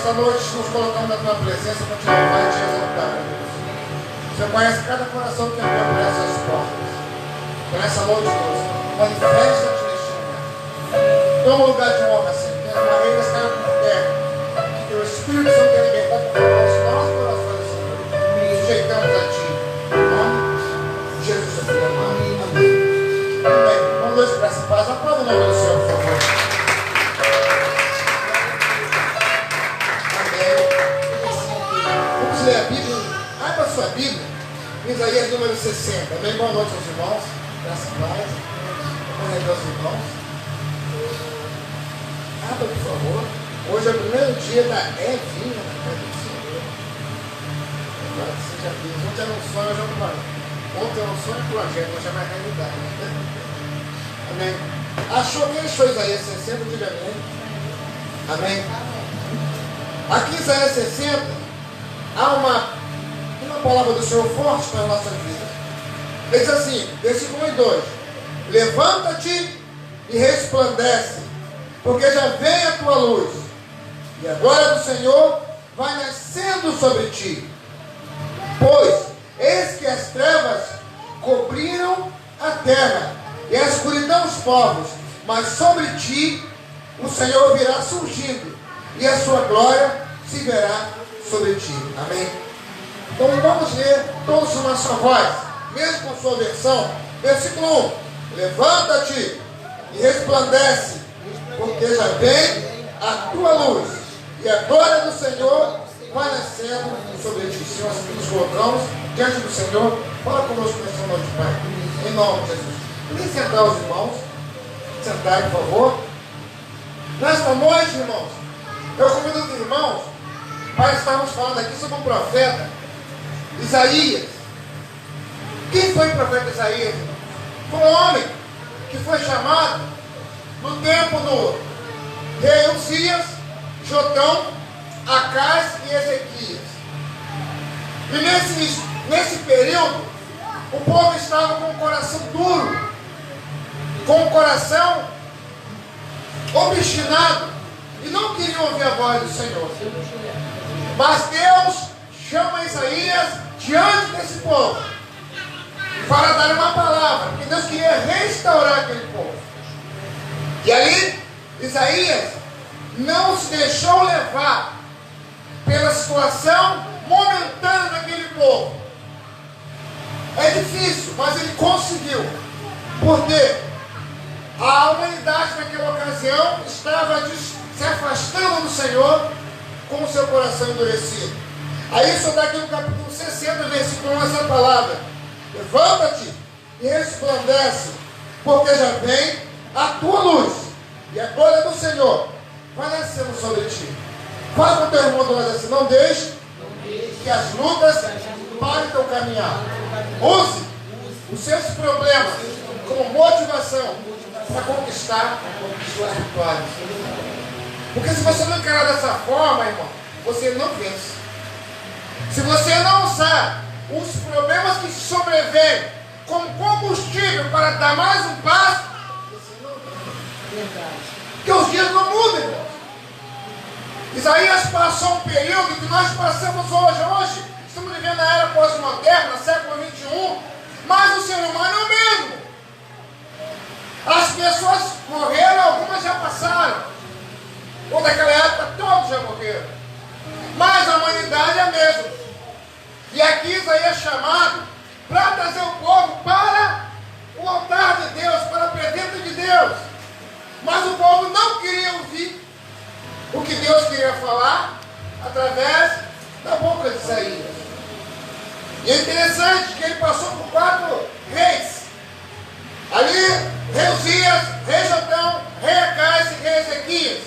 Nesta noite nos colocamos na tua presença para te louvar e te exaltar. Você conhece cada coração que abriu por essas portas. Por essa noite, Deus, manifesta-te neste lugar. Toma o lugar de honra, Senhor. Que as barreiras caiam por terra. Que o Espírito Santo tenha liberdade para falar os nossos corações, Senhor. Sujeitamos a Ti. Em nome de Jesus, Senhor amado. Amém. Amém. Vamos dois para essa paz. Aplauda o nome do Senhor, por favor. Ler a Bíblia, abra a sua Bíblia, Isaías número 60. Amém? Boa noite aos irmãos, graças a paz, amém aos irmãos. Abra, por favor. Hoje é o primeiro dia da Evinha na casa do Senhor. Agora que seja feliz. Ontem era um sonho, hoje é um plano. Ontem era um sonho e projeto, hoje é mais realidade. Amém? Achou quem achou Isaías 60? Diga amém. Amém? Aqui Isaías 60. Há uma palavra do Senhor forte para a nossa vida. Ele diz assim, versículo 1 e 2: levanta-te e resplandece, porque já vem a tua luz, e a glória do Senhor vai nascendo sobre ti. Pois, eis que as trevas cobriram a terra, e a escuridão os povos, mas sobre ti o Senhor virá surgindo, e a sua glória se verá sobre ti. Amém? Então vamos ler todos uma só voz, mesmo com sua versão. Versículo 1: levanta-te e resplandece, porque já vem a tua luz, e a glória do Senhor vai nascendo sobre ti. Senhor, assim nos colocamos diante do Senhor. Fala conosco nessa noite, Pai, em nome de Jesus. Podem sentar os irmãos, sentar, por favor. Nesta noite, irmãos, eu convido os irmãos. Nós estávamos falando aqui sobre um profeta, Isaías. Quem foi o profeta Isaías? Foi um homem que foi chamado no tempo do rei Uzias, Jotão, Acaz e Ezequias. E nesse período, o povo estava com o coração duro, com o coração obstinado, e não queriam ouvir a voz do Senhor. Mas Deus chama Isaías diante desse povo para dar uma palavra, porque Deus queria restaurar aquele povo. E aí, Isaías não se deixou levar pela situação momentânea daquele povo. É difícil, mas ele conseguiu. Porque a humanidade naquela ocasião estava se afastando do Senhor, com o seu coração endurecido. Aí só está aqui no capítulo 60, versículo 1, essa palavra: levanta-te e resplandece, porque já vem a tua luz, e a glória do Senhor vai nascendo sobre ti. Fala com o teu irmão do lado assim: não deixe que as lutas parem teu caminhar. Use os seus problemas como motivação para conquistar suas vitórias. Porque se você não encarar dessa forma, irmão, você não vence. Se você não usar os problemas que sobrevêm como combustível para dar mais um passo, você não vence. Porque os dias não mudam, irmão. Isaías passou um período que nós passamos hoje. Hoje estamos vivendo a era pós-moderna, século 21, mas o ser humano é o mesmo. As pessoas morreram, algumas já passaram. Ou daquela época todos já morreram. Mas a humanidade é a mesma. E aqui Isaías é chamado para trazer o povo para o altar de Deus, para a presença de Deus. Mas o povo não queria ouvir o que Deus queria falar através da boca de Isaías. E é interessante que ele passou por 4 reis. Ali, rei Uzias, rei Jotão, rei Acaz e rei Ezequias.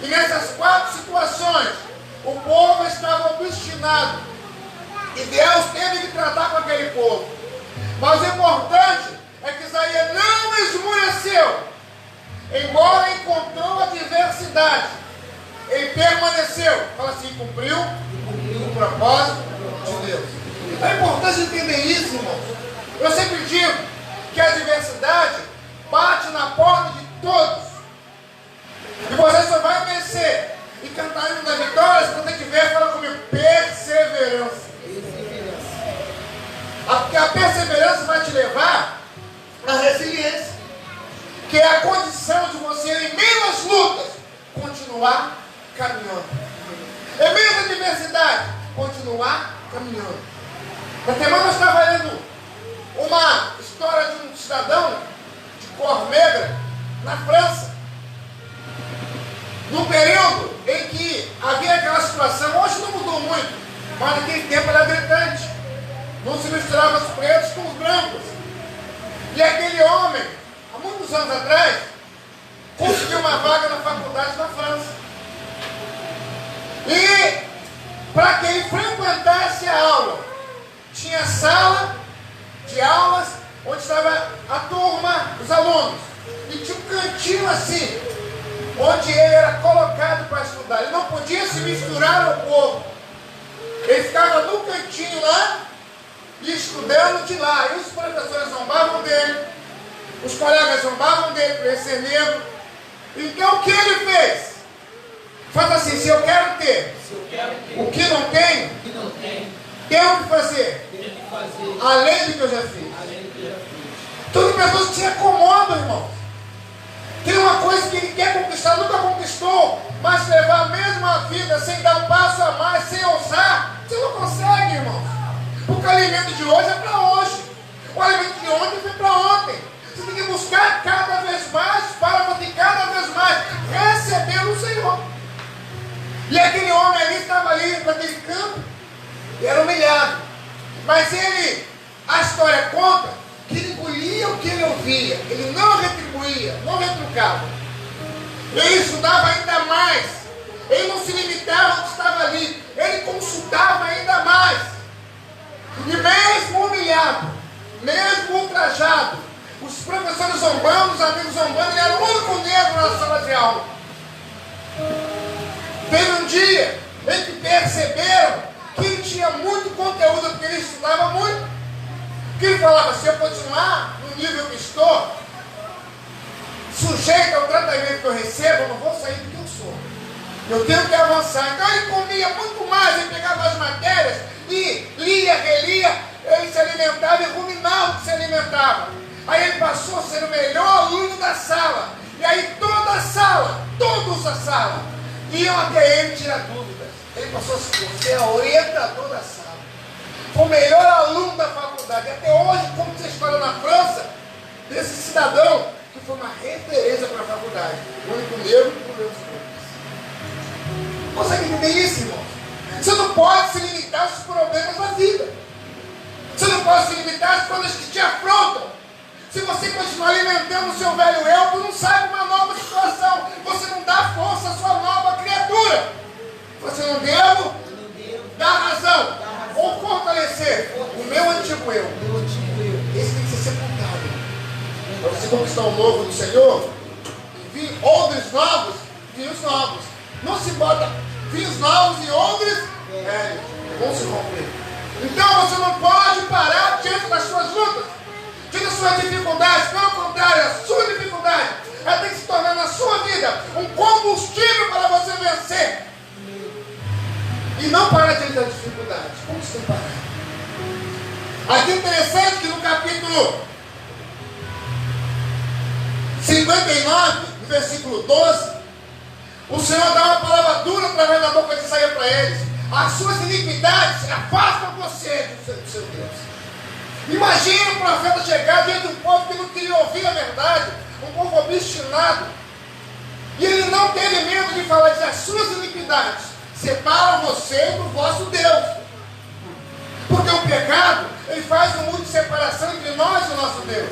E nessas 4 situações, o povo estava obstinado. E Deus teve que tratar com aquele povo. Mas o importante é que Isaías não esmoreceu. Embora encontrou adversidade, ele permaneceu. Fala assim: cumpriu o propósito de Deus. É importante entender isso, irmãos. Eu sempre digo que a adversidade bate na porta de todos. E você só vai vencer e cantar hino das vitórias, quando tem que ver, fala comigo, perseverança. Porque a perseverança vai te levar à resiliência, que é a condição de você, em meio às lutas, continuar caminhando. Em meio à adversidade, continuar caminhando. Na semana eu estava lendo uma história de um cidadão de cor negra na França, num período em que havia aquela situação, hoje não mudou muito, mas naquele tempo era gritante. Não se misturava os pretos com os brancos. E aquele homem, há muitos anos atrás, conseguiu uma vaga na faculdade na França. E para que ele frequentasse a aula, tinha sala de aulas onde estava a turma, os alunos. E tinha um cantinho assim, onde ele era colocado para estudar. Ele não podia se misturar ao povo. Ele ficava no cantinho lá, e estudando de lá. E os professores zombavam dele, os colegas zombavam dele por ele ser negro. Então o que ele fez? Faz assim, se eu quero ter o que não tenho, tenho que fazer além do que eu já fiz. Todas as pessoas se acomodam, irmão. Tem uma coisa que ele quer conquistar, nunca conquistou, mas levar a mesma vida sem dar um passo a mais, sem ousar, você não consegue, irmão. Porque o alimento de hoje é para hoje. O alimento de ontem foi para ontem. Você tem que buscar cada vez mais para você cada vez mais receber o Senhor. E aquele homem ali estava ali naquele campo e era humilhado. Mas ele, a história conta que ele engolia o que ele ouvia. Ele não retribuía, não retrucava. Ele estudava ainda mais. Ele não se limitava ao que estava ali. Ele consultava ainda mais. E mesmo humilhado, mesmo ultrajado, os professores zombando, os amigos zombando, ele era o único negro na sala de aula. Teve um dia em que perceberam que ele tinha muito conteúdo, porque ele estudava muito. Que ele falava, se eu continuar no nível que estou, sujeito ao tratamento que eu recebo, eu não vou sair do que eu sou. Eu tenho que avançar. Então ele comia muito mais, ele pegava as matérias e lia, relia, ele se alimentava e ruminava o que se alimentava. Aí ele passou a ser o melhor aluno da sala. E aí toda a sala, todos a sala, iam até ele tirar dúvidas. Ele passou a ser o orientador da sala. Foi o melhor aluno da faculdade. E até hoje, como você escolheu na França, desse cidadão que foi uma referência para a faculdade. O único negro e o meu esposo. Consegue entender isso, irmão? Você não pode se limitar aos problemas da vida. Você não pode se limitar às coisas que te afrontam. Se você continuar alimentando o seu velho eu, tu não sai de uma nova situação. Você não dá força à sua nova criatura. Você não deve dar razão ou fortalecer o meu antigo eu. Esse tem que ser sepultado. Para você conquistar o novo do Senhor, vir odres novos, vinhos novos. Não se bota vinhos novos e odres velhos. Vão se romper. Então você não pode parar diante das suas lutas, diante das suas dificuldades. Pelo contrário, a sua dificuldade ela tem que se tornar na sua vida um combustível para você vencer. E não parar diante das dificuldades. Como você tem parado? Aqui é interessante que no capítulo 59, no versículo 12, o Senhor dá uma palavra dura através da boca de Isaías para eles. As suas iniquidades afastam você do seu Deus. Imagina o profeta chegar diante de um povo que não queria ouvir a verdade, um povo obstinado. E ele não teve medo de falar de as suas iniquidades separam você do vosso Deus. Porque o pecado, ele faz um muro de separação entre nós e o nosso Deus.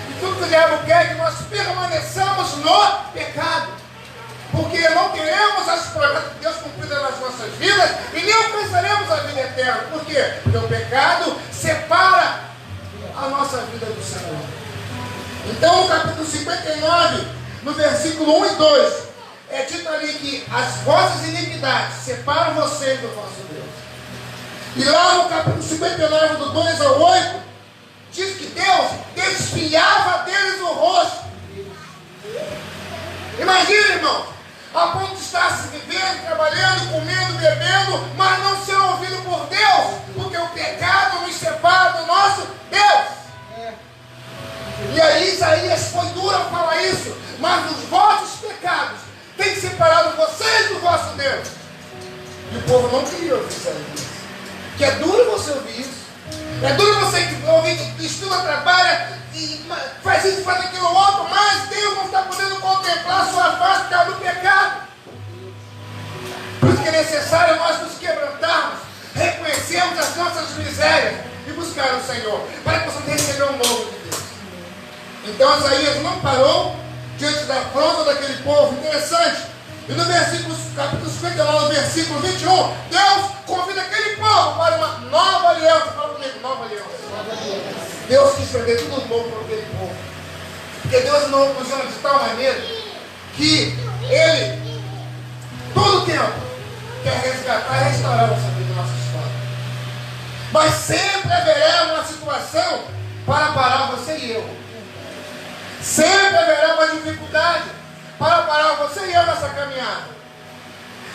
E tudo que o diabo quer é que nós permaneçamos no pecado. Porque não teremos as promessas de Deus cumpridas nas nossas vidas e nem alcançaremos a vida eterna. Por quê? Porque o pecado separa a nossa vida do Senhor. Então, no capítulo 59, no versículo 1 e 2, é dito ali que as vossas iniquidades separam vocês do vosso Deus. E lá no capítulo 59, do 2 ao 8, diz que Deus desviava deles o rosto. Imagina, irmão, a ponto de estar se vivendo, trabalhando, comendo, bebendo, mas não ser ouvido por Deus, porque o pecado nos separa do nosso Deus. E aí Isaías foi duro ao falar isso, mas os vossos pecados têm separado vocês do vosso Deus. E o povo não queria ouvir Isaías. Que é duro você ouvir isso. É duro você ouvir que estuda, trabalha, e faz isso, faz aquilo outro, mas Deus não está podendo contemplar a sua face por causa do pecado. Por isso que é necessário nós nos quebrantarmos, reconhecermos as nossas misérias e buscar o Senhor, para que possamos receber o novo de Deus. Então Isaías não parou diante da afronta daquele povo. Interessante. E no capítulo 59, versículo 21, Deus convida aquele povo para uma nova aliança. Fala comigo, nova aliança. Deus quis fazer tudo novo para aquele povo. Porque Deus nos ama de tal maneira que Ele, todo o tempo, quer resgatar e restaurar a nossa vida, a nossa história. Mas sempre haverá uma situação para parar você e eu. Sempre haverá uma dificuldade para parar você e eu nessa caminhada.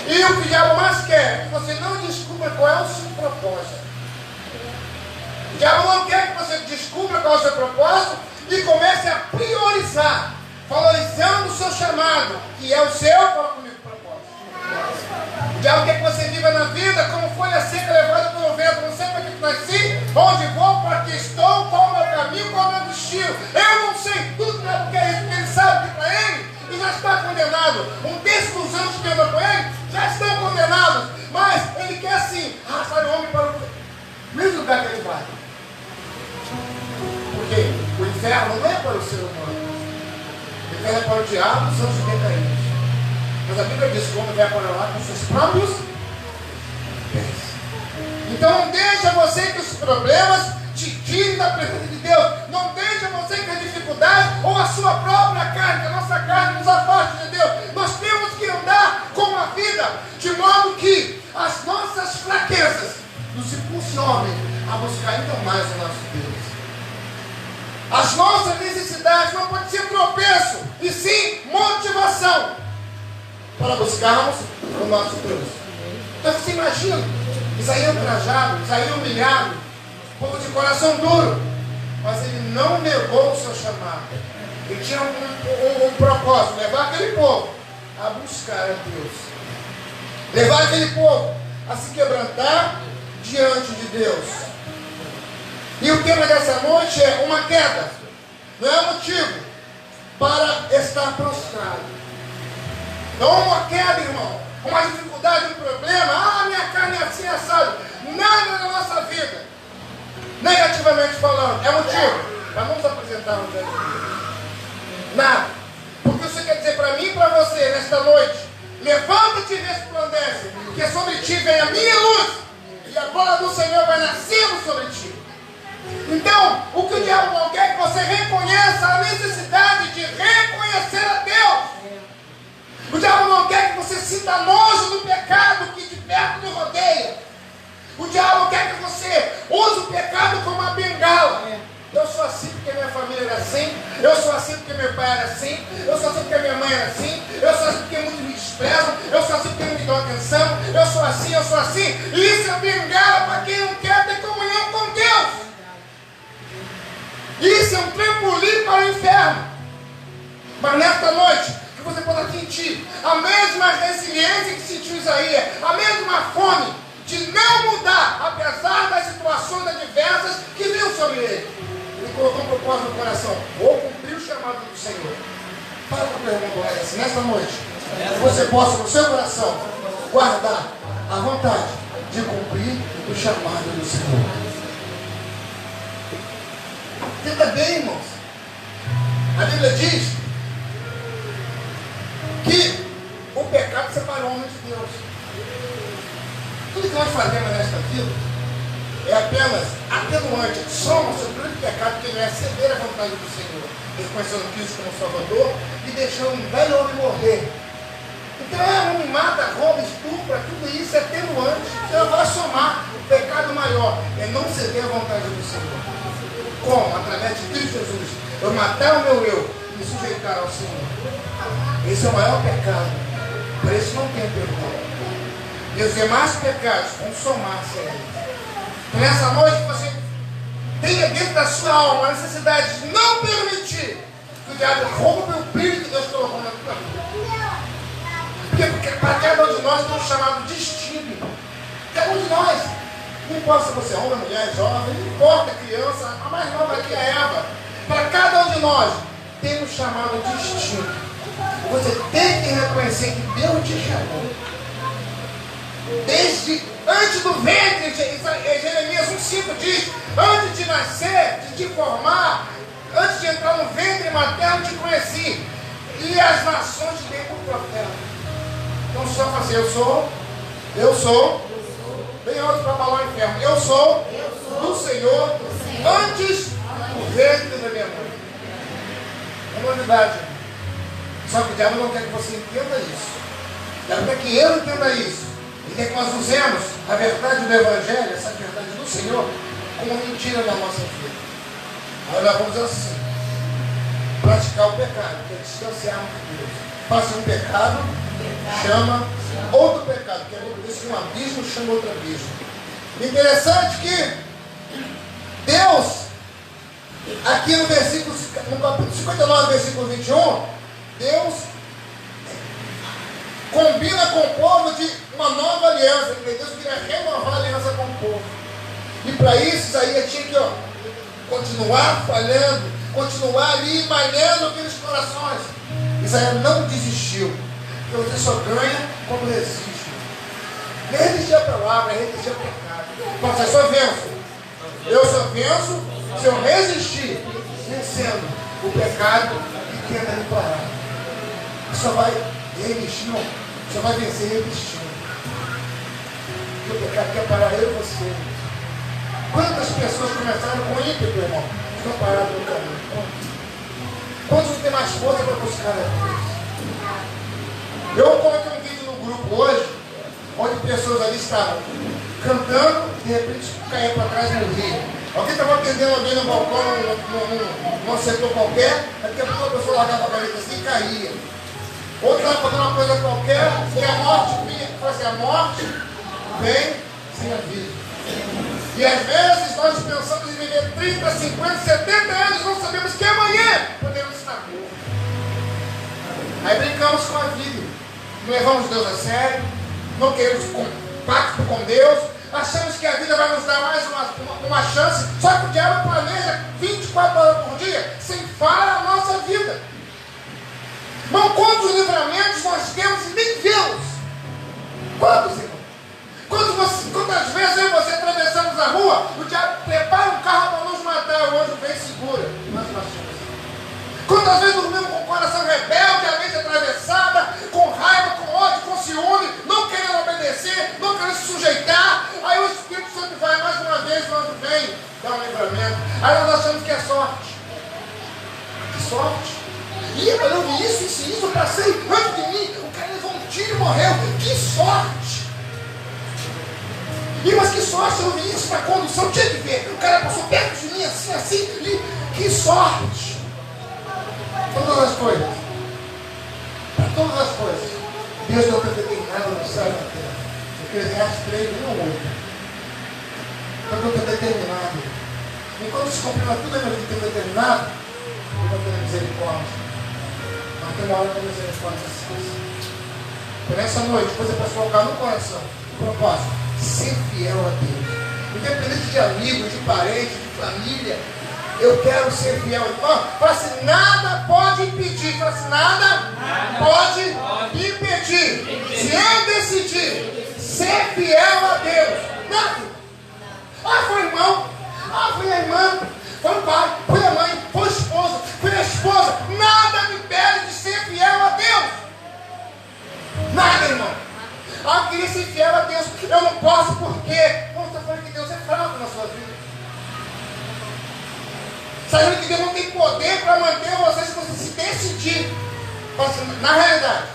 E o que o diabo mais quer é que você não descubra qual é o seu propósito. O diabo não quer que você descubra qual é o seu propósito e comece a priorizar, valorizando o seu chamado, que é o seu, fala comigo, propósito. O diabo quer que você viva na vida como folha seca levada pelo vento. Não sei para que nasci, onde vou, para que estou, qual é o meu caminho, qual é o meu destino. Eu não sei tudo que ele sabe que para ele já está condenado. Um terço dos anos que andam com ele já estão condenados. Mas ele quer assim arrastar o homem para o mesmo lugar que ele vai. Porque o inferno não é para o ser humano. O inferno é para o diabo e os anjos decaídos. Mas a Bíblia diz que o homem vai para lá com seus próprios pés. Então não deixa você que os problemas te tirem da presença de Deus. Não deixa você que a dificuldade ou a sua própria carne, que a nossa carne nos afaste de Deus. Nós temos que andar com a vida de modo que as nossas fraquezas nos impulsionem a buscar ainda mais o nosso Deus. As nossas necessidades não podem ser tropeço, e sim motivação para buscarmos o nosso Deus. Então você imagina, Isaías ultrajado, Isaías humilhado, povo de coração duro, mas ele não negou o seu chamado. Ele tinha um propósito, levar aquele povo a buscar a Deus, levar aquele povo a se quebrantar diante de Deus. E o tema dessa noite é uma queda. Não é motivo para estar prostrado. Não é uma queda, irmão, uma dificuldade, um problema. Minha carne é assim, assado. Nada na nossa vida, negativamente falando, é motivo. Mas vamos apresentar um diante de Deus. Nada. Porque isso quer dizer para mim e para você nesta noite: levanta-te e resplandece, que sobre ti vem a minha luz, e a glória do Senhor vai nascendo sobre ti. Então, o que o diabo não quer é que você reconheça a necessidade de reconhecer a Deus. O diabo não quer que você sinta nojo do pecado que de perto lhe rodeia. O diabo quer que você use o pecado como uma bengala. Eu sou assim porque minha família era assim. Eu sou assim porque meu pai era assim. Eu sou assim porque minha mãe era assim. Eu sou assim porque muitos me desprezam. Eu sou assim porque não me dão atenção. Eu sou assim, eu sou assim. Isso é bengala para quem não quer ter comunhão com Deus. Isso é um trampolim para o inferno. Mas nesta noite, que você possa sentir a mesma resiliência que sentiu Isaías, a mesma fome de não mudar, apesar das situações adversas que vinham sobre ele. Ele colocou um propósito no coração: vou cumprir o chamado do Senhor. Para com o meu irmão, assim, nesta noite, que você possa no seu coração guardar a vontade de cumprir o chamado do Senhor. Entenda bem, irmãos. A Bíblia diz que o pecado separa o homem de Deus. Tudo que nós fazemos nesta vida é apenas atenuante. Somos o grande pecado que não é ceder à vontade do Senhor, reconhecendo Cristo como Salvador e deixando um velho homem morrer. Então, homem mata, rouba, estupra, tudo isso é atenuante. Então vai somar. O pecado maior é não ceder à vontade do Senhor. Como? Através de Cristo Jesus. Eu matar o meu eu e me sujeitar ao Senhor. Esse é o maior pecado Por isso não tem perdão. E os demais pecados vão somar-se a eles. Então, nessa noite você tenha dentro da sua alma a necessidade de não permitir que o diabo roube o brilho que Deus colocou na tua vida. Porque para cada um de nós tem um chamado distinto. Cada um de nós. Não importa se você é homem, mulher, jovem, não importa, criança, a mais nova aqui é a Eva. Para cada um de nós tem um chamado distinto. Você tem que reconhecer que Deus te chamou. Desde antes do ventre, Jeremias 1,5 diz: antes de nascer, de te formar, antes de entrar no ventre materno, te conheci. E as nações te dei por profeta. Então só fazer, eu sou, bem alto para falar o inferno. Eu sou do Senhor antes do ventre da minha mãe. É novidade. Só que o diabo não quer que você entenda isso. O diabo quer que eu entenda isso. Ele quer que nós usemos a verdade do Evangelho, essa verdade do Senhor, como mentira na nossa vida. Aí nós vamos assim: praticar o pecado, que é distanciarmos de Deus. Faça um pecado, chama outro pecado, que a Bíblia diz que um abismo chama outro abismo. Interessante que Deus, aqui no capítulo 59, versículo 21, Deus combina com o povo de uma nova aliança. Deus queria renovar a aliança com o povo. E para isso, Isaías tinha que continuar falhando, continuar ali malhando aqueles corações. Isaías não desistiu. Porque você só ganha quando resiste. Nem resistir a palavra, é resistir ao pecado. Mas eu só venço. Eu só venço se eu resistir, vencendo o pecado e tenta me parar. Só vai resistir, não. Só vai vencer resistindo. Porque o pecado quer parar eu e você. Quantas pessoas começaram com ímpeto, irmão? Estão paradas no caminho. Quantos têm mais força para buscar a Deus? Eu coloquei um vídeo no grupo hoje, onde pessoas ali estavam cantando, de repente caíram para trás e morriam. Alguém estava atendendo alguém no balcão, num setor qualquer, daqui a pouco a pessoa largava a caneta assim e caía. Outro estava fazendo uma coisa qualquer, e a morte vinha, assim, a morte vem sem aviso. E às vezes nós pensamos em viver 30, 50, 70 anos, não sabemos que amanhã podemos estar mortos. Aí brincamos com a vida. Não levamos Deus a sério, não queremos pacto com Deus, achamos que a vida vai nos dar mais uma chance, só que o diabo planeja 24 horas por dia, sem falha a nossa vida. Irmão, quantos livramentos nós temos e nem vemos? Quantos, irmão? Quantas vezes eu e você atravessamos a rua, o diabo prepara um carro para nos matar, o anjo vem e segura. Quantas vezes dormimos com o coração rebelde, a mente atravessada, com raiva, com ódio, com ciúme, não querendo obedecer, não querendo se sujeitar. Aí o Espírito Santo vai mais uma vez, o anjo vem, dá um livramento. Aí nós achamos que é sorte. Que sorte? Ih, mas eu vi isso, eu passei antes de mim, o cara levou um tiro e morreu. Que sorte! Ih, mas que sorte, eu vi isso na condução, tinha que ver. O cara passou perto de mim, assim, e que sorte! Todas as coisas. Para todas as coisas. Deus não tem determinado no céu e na terra. Eclesiastes 3, 1 ou 8. Então não tem determinado. Enquanto se cumprir tudo aquilo que tem determinado, eu não tenho misericórdia. Mas tem uma hora que a misericórdia se esquece. Por essa noite, você pode colocar no coração o propósito: ser fiel a Deus. Independente de amigos, de parentes, de família. Eu quero ser fiel. Fala assim: nada pode impedir. Fala assim: nada pode impedir. Se eu decidir ser fiel a Deus, nada. Foi o irmão, foi a irmã, foi o pai, foi a mãe, foi a esposa, foi a esposa. Nada me impede de ser fiel a Deus. Nada, irmão. Eu queria ser fiel a Deus. Eu não posso porque não estou falando que Deus é fraco na sua vida. Sabendo que Deus não tem poder para manter você se você se decidir. Na realidade,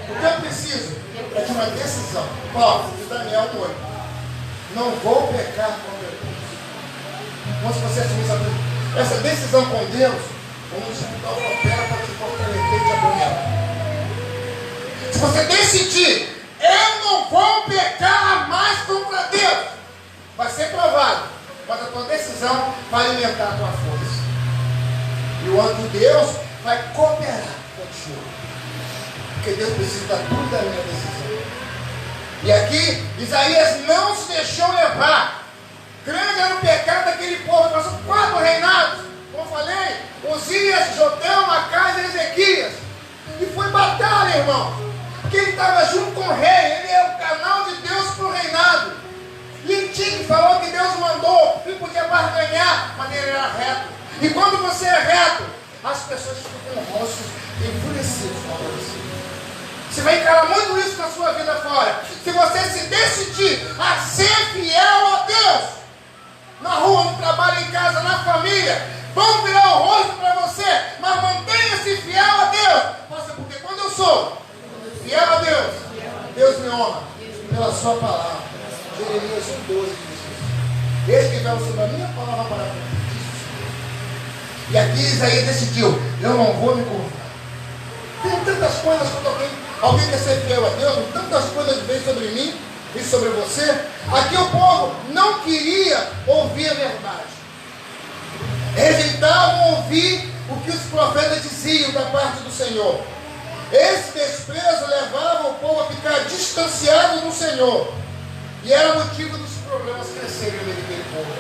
o que eu preciso é de uma decisão. De Daniel 8. Não vou pecar contra Deus. Então, se você assumir essa decisão com Deus, o Espírito opera para te fortalecer e te abençoar. Se você decidir, eu não vou pecar mais contra Deus, vai ser provado, mas a tua decisão vai alimentar a tua força. E o anjo de Deus vai cooperar contigo, porque Deus precisa tudo da minha decisão. E aqui, Isaías não se deixou levar. Grande era o pecado daquele povo. Passou 4 reinados, como eu falei, Uzias, Jotão, Acais e Ezequias. E foi batalha, irmão, porque ele estava junto com o rei. Ele é o canal de Deus para o reinado. E ele tinha que falar que Deus mandou. Ele podia barganhar, mas ele era reto. E quando você é reto, as pessoas ficam com rostos enfurecidos com você. Você vai encarar muito isso na sua vida fora. Se você se decidir a ser fiel a Deus, na rua, no trabalho, em casa, na família, vão virar o rosto para você, mas mantenha-se fiel a Deus. Nossa, porque quando eu sou fiel a Deus, Deus me honra pela sua palavra. Jeremias 1:12 diz isso. Esse que veio sobre a minha palavra para mim. E aqui Isaías decidiu, eu não vou me curvar. Tem tantas coisas quando alguém quer ser fiel a Deus, tantas coisas vêm sobre mim e sobre você. Aqui o povo não queria ouvir a verdade. Rejeitavam ouvir o que os profetas diziam da parte do Senhor. Esse desprezo levava o povo a ficar distanciado do Senhor. E era motivo dos problemas crescerem naquele povo.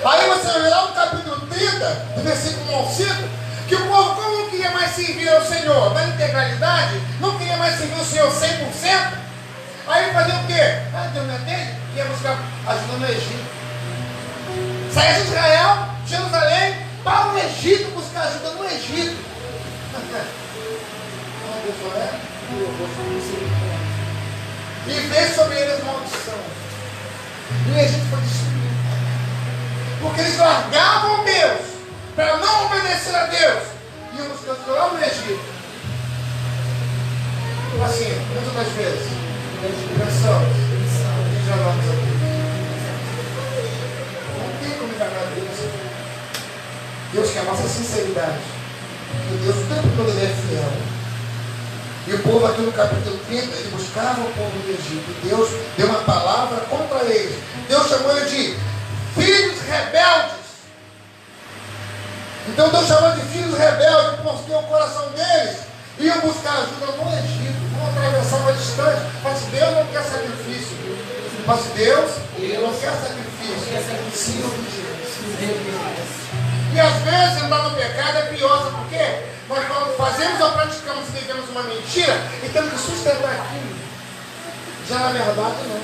Aí você vai ver lá no capítulo 30, do versículo 1 ao 5, que o povo, como não queria mais servir ao Senhor na integralidade, não queria mais servir o Senhor 100%, aí fazia o quê? Deus não é dele? Ia buscar ajuda no Egito. Saia de Israel, Jerusalém, para o Egito, buscar ajuda no Egito. Deus falou, eu vou fazer isso. E veio sobre eles maldição. E o Egito foi destruído. Porque eles largavam Deus para não obedecer a Deus. Iam buscando lá no Egito. Assim, muitas das vezes, pensamos, e já vamos a Deus. Não tem como enganar Deus. Deus quer a nossa sinceridade. Porque Deus o tempo todo ele é fiel. E o povo aqui no capítulo 30, ele buscava o povo do Egito. E Deus deu uma palavra contra eles. Deus chamou ele de filhos rebeldes. Então Deus chamou de filhos rebeldes porque o coração deles iam buscar ajuda no Egito. Não atravessava distante. Mas Deus não quer sacrifício. Mas Deus não quer sacrifício. Sim, obediência. E às vezes andar no pecado é pior, sabe por quê? Nós quando fazemos ou praticamos e vivemos uma mentira e temos que sustentar aquilo. Já na verdade não.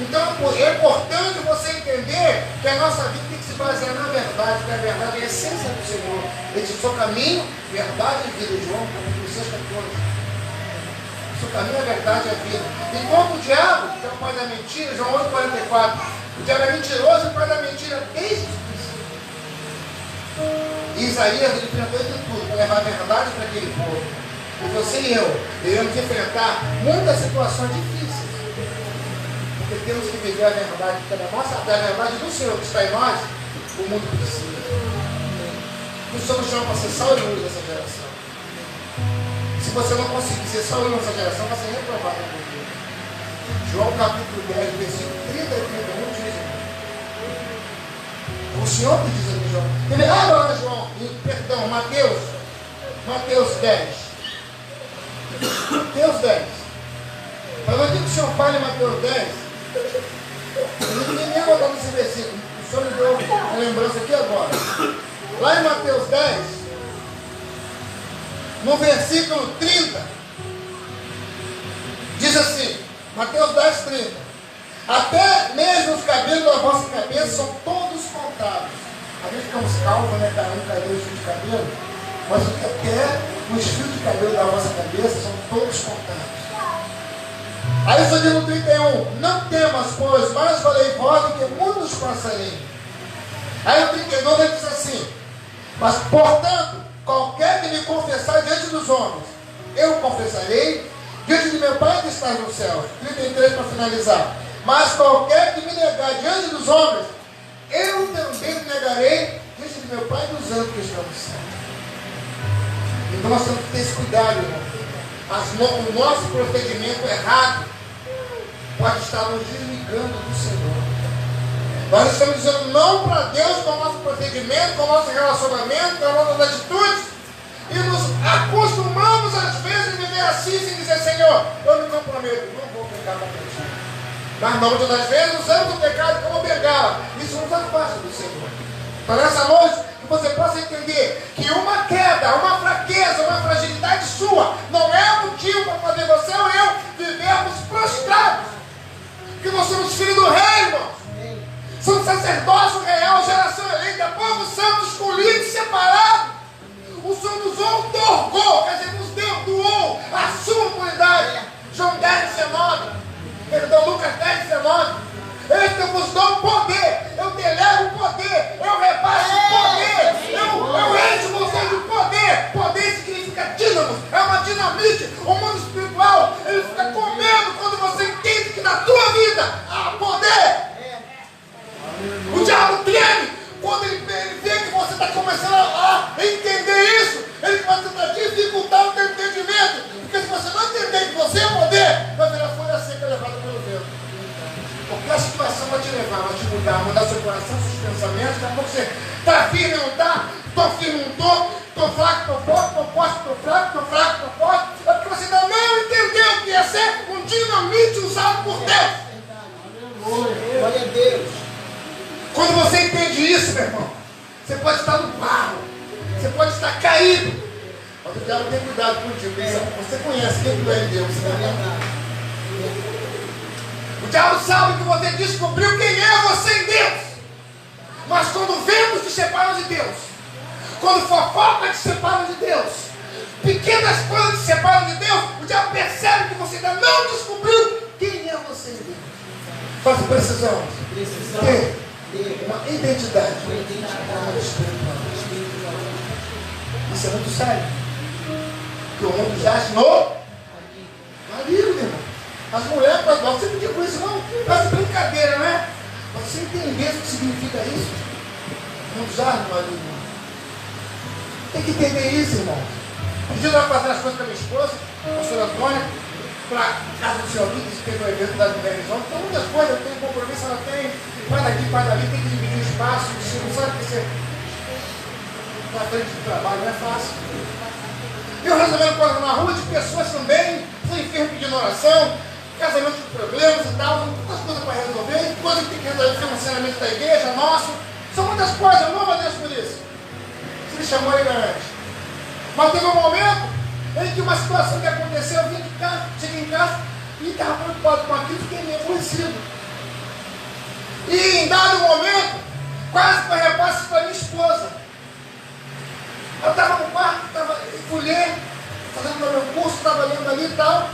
Então é importante você entender que a nossa vida tem que se basear na verdade, porque a verdade é a essência do Senhor. Ele diz, sou caminho, verdade e vida. João capítulo 6:14. Sou caminho, a verdade e a vida. Enquanto o diabo, que é o pai da mentira, João 8:44, o diabo é mentiroso e o pai da mentira desde o princípio. E Isaías, ele enfrentou de tudo para levar a verdade para aquele povo. E você e eu devemos enfrentar muitas situações difíceis. Porque temos que viver a verdade, da verdade do Senhor que está em nós, o mundo precisa. O Senhor nos chama para ser sal e luz dessa geração. Se você não conseguir ser sal e luz dessa geração, vai ser reprovado por Deus. João capítulo 10, versículo 30 e 31 diz: o Senhor que diz aqui, João. Ele lá, João, perdão, Mateus 10. Mateus 10. Mas eu digo que o Senhor fala em Mateus 10. Ninguém nem botar nesse versículo. O Senhor me deu uma lembrança aqui agora. Lá em Mateus 10, no versículo 30, diz assim, Mateus 10, 30. Até mesmo os cabelos da vossa cabeça são todos contados. A gente ficamos calvos, né? Cada um caiu os fios de cabelo. Mas até os fios de cabelo da vossa cabeça são todos contados. Aí só diz no 31, não temas, pois mais valei vós do que muitos passarinhos. Aí no 32 ele diz assim, mas portanto, qualquer que me confessar diante dos homens, eu confessarei diante de meu Pai que está no céu. 33 para finalizar. Mas qualquer que me negar diante dos homens, eu também me negarei diante de meu Pai dos anjos que estão no céu. Então nós temos que ter esse cuidado, irmão. o nosso procedimento errado pode estar nos desligando do Senhor. Nós estamos dizendo não para Deus com o nosso procedimento, com o nosso relacionamento, com as nossas atitudes, e nos acostumamos às vezes a viver assim, sem dizer: Senhor, eu me comprometo, não vou pecar contra ti. Mas muitas das vezes usamos o pecado como bengala. Isso nos afasta do Senhor. Então nessa noite, que você possa entender que uma queda, uma fraqueza, uma fragilidade sua não é motivo para fazer você ou eu vivermos prostrados. Porque nós somos filhos do rei, irmãos. Somos sacerdócio real, geração eleita, povo santo, escolhido e separado. O Senhor nos outorgou, quer dizer, nos doou a sua autoridade. João 10:19, perdão, Lucas 10:19. Eis que eu vos dou poder, eu delego o poder, eu repasso o poder, eu encho você de poder. Poder significa dínamo, é uma dinamite. O mundo espiritual, ele fica com medo quando você entende que na tua vida há poder. O diabo treme quando ele vê que você está começando a entender isso. Ele começa a dificultar o teu entendimento. Porque se você não entender que você é poder, vai virar folha seca levada pelo vento. Porque a situação vai te levar, vai te mudar seu coração, seus pensamentos. Daqui a pouco você está firme, não está? Estou firme, não estou? Estou fraco, estou forte, estou forte, estou fraco, estou fraco, estou forte. É porque você ainda não entendeu o que é ser um dinamite usado por Deus. Glória a Deus. Quando você entende isso, meu irmão, você pode estar no barro, você pode estar caído, mas o diabo tem cuidado contigo. Você conhece quem tu é em Deus, né? O diabo sabe que você descobriu quem é você em Deus. Mas quando ventos te separam de Deus, quando fofoca te separam de Deus, pequenas coisas te separam de Deus, o diabo percebe que você ainda não descobriu quem é você em Deus. Nós precisamos ter uma identidade espiritual. Isso é muito sério. Porque o mundo jaz no marido, meu irmão. As mulheres, você não digo isso, não. Faz brincadeira, não é? Mas você entender o que significa isso? O mundo jaz no marido, irmão. Tem que entender isso, irmão. Um dia eu vou fazer as coisas com a minha esposa, a pastora Antônia, para a casa do Senhor aqui, que teve o evento das mulheres. Então, muitas coisas, eu tenho compromisso, ela tem. Vai daqui, vai dali, tem que dividir o espaço. Você não sabe que você está à frente do trabalho, não é fácil. Eu resolvendo coisas na rua de pessoas também, são enfermos pedindo oração, casamentos com problemas e tal, muitas coisas para resolver, coisas que tem que resolver financeiramente da igreja, nosso. São muitas coisas, eu louvo a Deus por isso. Você me chamou ele antes. Mas teve um momento em que uma situação que aconteceu, eu vim de casa, cheguei em casa e estava preocupado com aquilo, fiquei meio aborrecido. E em dado momento, quase foi repasse para minha esposa. Eu estava no quarto, fui ler, fazendo meu curso, estava lendo ali e tal.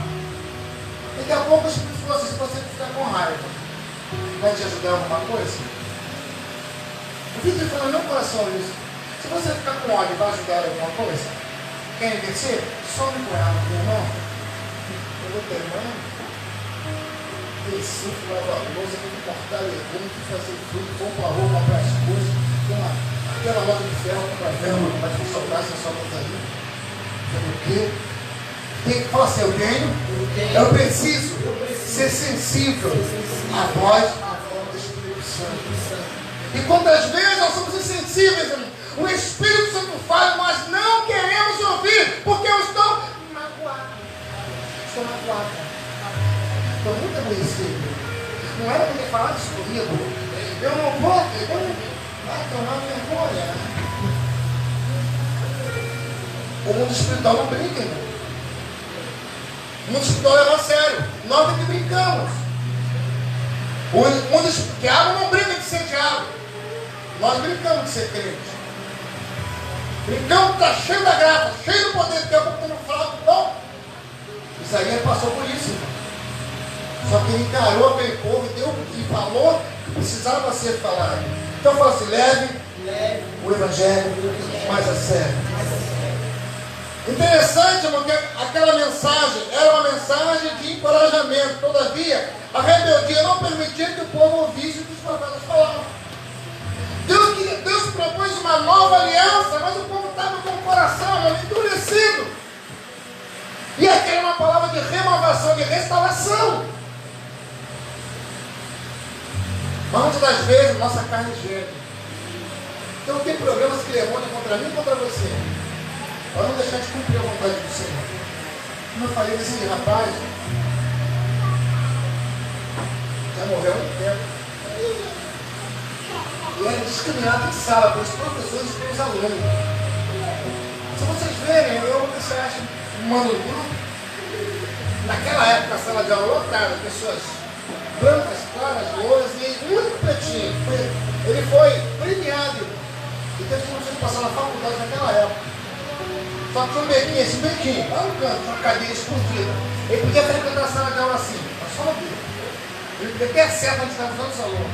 Daqui a pouco eu falou assim: se você ficar com raiva, vai te ajudar em alguma coisa? O Vitor falou no meu coração isso. Se você ficar com ódio, vai ajudar em alguma coisa? Quer vencer? Some com ela, meu irmão. Eu vou ter, irmão. Desci, fui lavar a louça, fui cortar legumes, fui fazer tudo, vou para a rua, comprar as coisas, aquela loja de ferro, comprar ferro, mas fui sobrar essa sua coisa ali. Falei, o quê? Tem que falar assim: eu preciso ser sensível à voz do Espírito Santo. E quantas vezes nós somos insensíveis, irmão? O Espírito Santo fala, nós não queremos ouvir, porque eu estou magoado. Estou magoado. Estou muito aborrecido. Não era para ter falado isso comigo. Eu não vou, vai tomar vergonha. O mundo espiritual não brinca, irmão. O mundo espiritual leva a sério. Nós é que brincamos. O mundo diabo não brinca de ser diabo. Nós brincamos de ser crente. Brincamos que está cheio da graça, cheio do poder de Deus, porque não fala bom. Isaías passou por isso, irmão. Só que ele encarou aquele povo e falou que precisava ser falado. Então fala assim: leve o Evangelho mais a sério. Interessante, porque aquela mensagem era uma mensagem de encorajamento. Todavia, a rebeldia não permitia que o povo ouvisse o que os profetas falavam. Deus propôs uma nova aliança, mas o povo estava com o coração endurecido. E aquela de renovação, de restauração. Mas muitas das vezes nossa carne geme. Então tem problemas que levantam contra mim e contra você, para não deixar de cumprir a vontade do Senhor. Como eu falei desse rapaz, já morreu há muito tempo. E era discriminado em sala pelos professores e pelos alunos. Se vocês verem, eu você acha um grupo. Naquela época a sala de aula lotada, pessoas brancas, claras, loiras, e o único pretinho. Ele foi premiado. E teve condições de passar na faculdade naquela época. Só que tinha um bequinho, esse bequinho, lá no canto, uma cadeira escondida. Ele podia frequentar a sala de aula assim, mas só no bico. Ele podia ter certo onde estava usando o salão.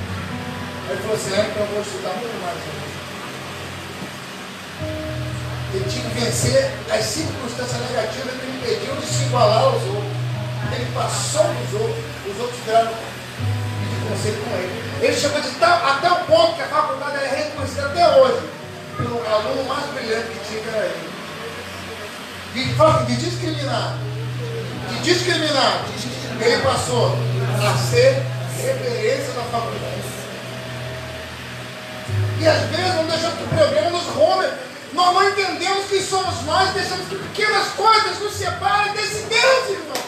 Aí ele falou assim, então eu vou estudar muito mais. Ele tinha que vencer as circunstâncias negativas que lhe impediam de se igualar aos outros. Ele passou dos outros, os outros viraram pedir conselho com ele. Ele chegou até o ponto que a faculdade é reconhecida até hoje pelo aluno mais brilhante que tinha, que era ele. De discriminar, ele passou a ser referência da faculdade. E às vezes não deixamos que o problema nos rompe. Nós não entendemos quem somos nós, deixamos que pequenas coisas nos separem desse Deus, irmão.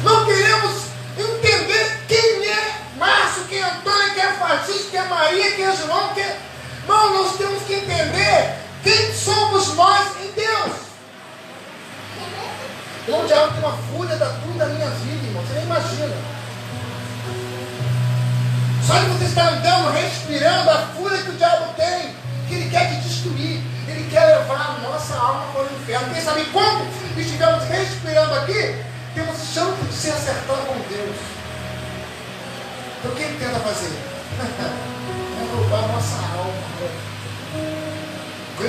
Não queremos entender quem é Márcio, quem é Antônio, quem é Francisco, quem é Maria, quem é João, quem é... Não, nós temos que entender quem somos nós em Deus. O diabo tem uma fúria da tudo da minha vida, irmão. Você nem imagina. Só que você está andando, respirando a fúria que o diabo tem, que ele quer te destruir. Ele quer levar a nossa alma para o inferno. Quem sabe quando estivermos respirando aqui, temos chance de se acertar com Deus. Então o que ele tenta fazer? É roubar a nossa alma. A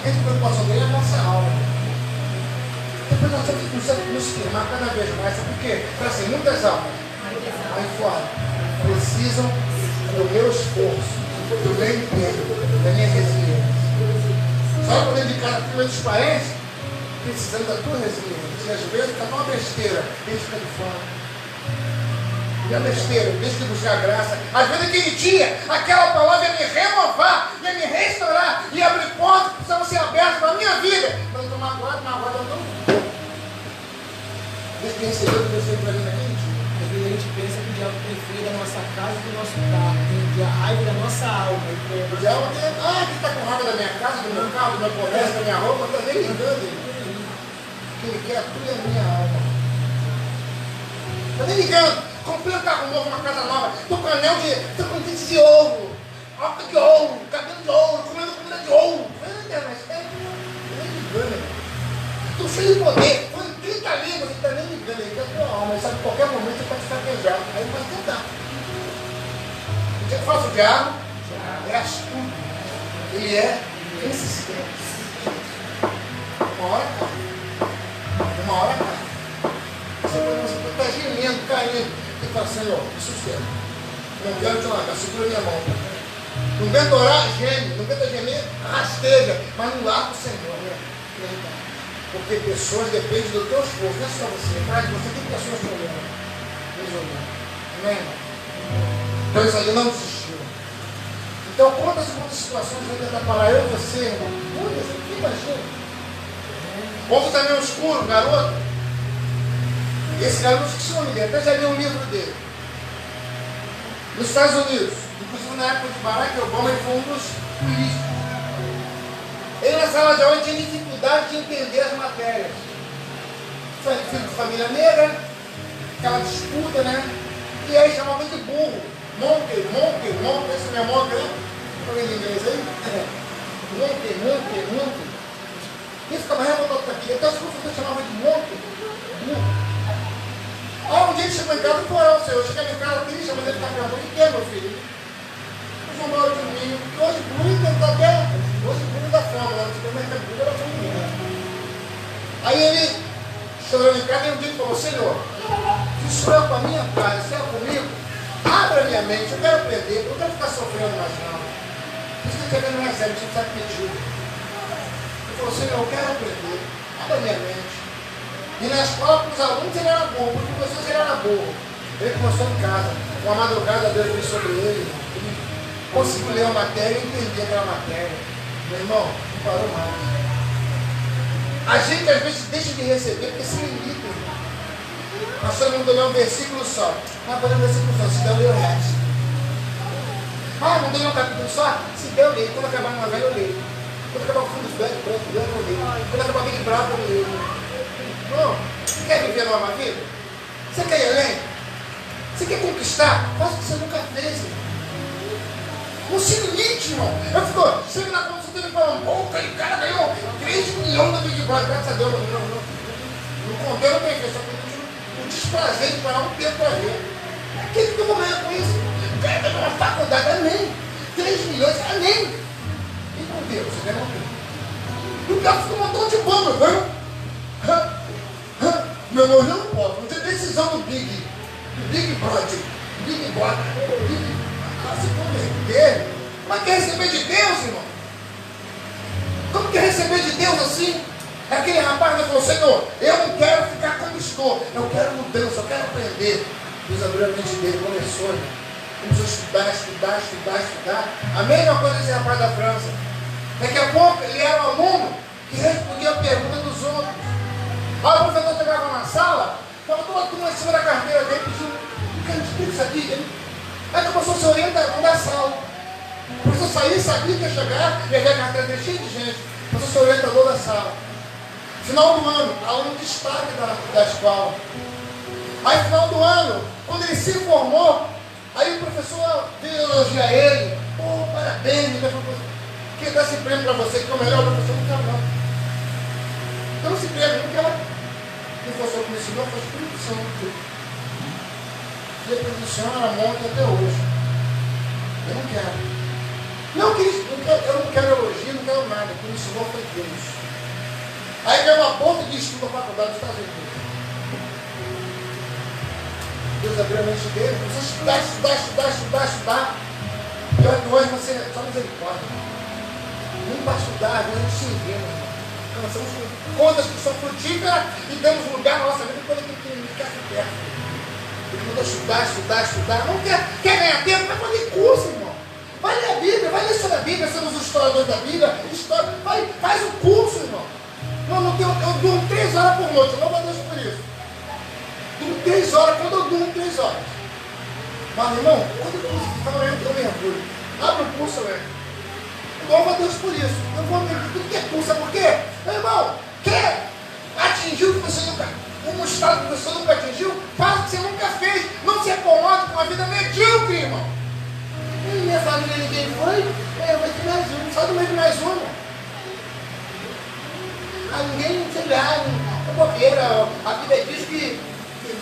grande preocupação dele é a nossa alma. Depois nós temos que nos firmar cada vez mais. Sabe por quê? Porque assim, muitas almas aí fora precisam do meu esforço, do meu empenho, da minha resiliência. Só quando ele ficar na fila dos parentes, precisando da tua resiliência. E às vezes está uma besteira, eles ficam de fora. E a besteira, deixa de buscar graça. Às vezes aquele dia, aquela palavra ia me renovar, ia me restaurar, ia abrir portas que precisavam ser abertas na minha vida. Mas eu estou magoado eu não. Desde que recebeu o que Deus fez para mim naquele dia. Às vezes a gente pensa que o diabo tem frio da nossa casa e do nosso carro, tem raiva da nossa alma. O diabo tem, que está com raiva da minha casa, do meu carro, do meu comércio, da minha roupa, está nem ligando. Ele quer a tua e a minha alma. Está nem ligando. Comprei um carro novo, uma casa nova, estou com anel estou com dente de ouro, óculos de ouro, cabelo de ouro, comendo comida de ouro. Mas nem ligando. Estou cheio de poder, foi em 30 línguas, ele está nem ligando. Ele quer a tua alma, ele sabe que a qualquer momento você pode ficar queijado. Aí ele vai tentar. O dia que faz o diabo é astuto. Ele é insistente. Uma hora cai. Você está gemendo, caindo. E fala, Senhor, me sustenta. Não quero te largar, segura minha mão. Não aguenta orar, geme. Não aguenta gemer, rasteja. Mas não larga o Senhor. Porque pessoas dependem do teu esforço. Não é só você. Atrás de você tem pessoas te olhando. Amém? Então isso aí não desistiu. Então quantas e quantas situações vão tentar parar eu e você, irmão? Muitas, imagina. Houve também um escuro, garoto. Esse garoto que se nome dele, até já li um livro dele. Nos Estados Unidos, inclusive na época de Barack Obama, ele foi um dos políticos. Ele na sala de aula tinha dificuldade de entender as matérias. Foi filho de família negra, aquela disputa, né? E aí chamava de burro. Monkey, esse não é monkey, né? Falei em inglês aí? Monkey. Ele ficava revoltado com aquilo. Até os professores chamavam de monkey, burro. Um dia ele chegou em casa e falou, Senhor, eu cheguei em casa triste, mas ele está perguntando, o que é, meu filho? Eu vou embora de mim, porque hoje Bruno está até, hoje Bruno da fome, lá no supermercado, Bruno era fome. Aí ele, chorando em casa, e um dia ele falou, Senhor, se o Senhor é com a minha casa, se é comigo, abra a minha mente, eu quero aprender, eu não quero ficar sofrendo mais não. Isso que chegando no exame, você precisa pedir. Ele falou, Senhor, eu quero aprender, abra a minha mente. E na escola, para os alunos, ele era burro. Para os professores, ele era burro. Ele começou em casa. Uma madrugada, Deus veio sobre ele. Ele conseguiu ler a matéria e entender aquela matéria. Meu irmão, não parou mais. A gente, às vezes, deixa de receber porque se limita, irmão. Nós só não ler um versículo só. Ah, vou ler um versículo só. Se der, eu leio o resto. Ah, não deu um capítulo só? Se der, eu leio. Quando acabar a novela, eu leio. Quando acabar o fundo do branco, eu leio. Quando acabar o Big Brother, eu leio. Não, você quer viver numa vida? Você quer ir além? Você quer conquistar? Faça o que você nunca fez, irmão. Não se limite, irmão. Eu fico, chego na consulta e falo, pô, aquele cara ganhou 3 milhões do Big Brother. Graças a Deus, não contei, não tem só que o desprazer de parar um tempo para ver. Quem que eu vou ganhar com isso? O cara ganhou uma faculdade, amém. 3 milhões, amém. E com Deus, você ganhou o quê? E o cara fica um montão de bom, meu irmão. Meu irmão, não pode. Não tem decisão do Big Brother. Big Brother. Se converter. Mas quer receber de Deus, irmão? Como quer receber de Deus assim? É aquele rapaz que falou, Senhor, eu não quero ficar como estou. Eu quero mudança, eu quero aprender. Deus abriu a mente dele, começou, irmão. Começou a estudar. A mesma coisa desse rapaz da França. Daqui a pouco ele era um aluno que respondia a pergunta dos outros. Aí o professor chegava na sala, estava toda a turma em cima da carteira dele, pediu, o que a gente explica isso aqui? Aí começou a se orientar da sala. O professor saía, sabia que ia chegar, e a carteira dele cheia de gente. O professor se orientador da sala. Final do ano, aluno de destaque da escola. Aí final do ano, quando ele se formou, aí o professor veio elogiar ele. Pô, parabéns, quem dá esse prêmio para você, que é o melhor professor, não quero não. Então esse prêmio, não quero. Quem foi só que me ensinou foi o Espírito Santo. E a posiciona a monte até hoje. Eu não quero. Eu não quero elogio, não quero nada. Quem me ensinou foi Deus. Aí veio uma bolsa de estudo na faculdade dos Estados Unidos. Deus abriu a mente dele. Você estudar. Pior que hoje você é só misericórdia. Nem para estudar, às vezes a gente se engana, irmão. Nós somos coisas que são frutíferas e damos lugar na nossa vida quando a gente quer ficar perto. Ele manda estudar. Não quer ganhar tempo, vai fazer curso, irmão. Vai ler a Bíblia, vai ler sobre a Bíblia, somos os historiadores da Bíblia. Faz um curso, irmão. Eu durmo 3 horas por noite, louvo a Deus por isso. Durmo 3 horas, quando eu durmo 3 horas. Mas, irmão, quando o curso está lendo, eu mergulho. Abre o curso, velho. Louvo a Deus por isso. Eu vou mergulhar tudo que é curso, sabe por quê? Meu irmão, quer atingir o que você nunca, um estado que você nunca atingiu? Faz o que você nunca fez. Não se acomode com uma vida medíocre, irmão. E minha família ninguém foi? Vai ter mais um. Só do meio de mais um. Ninguém, sei lá, é bobeira. A Bíblia diz que.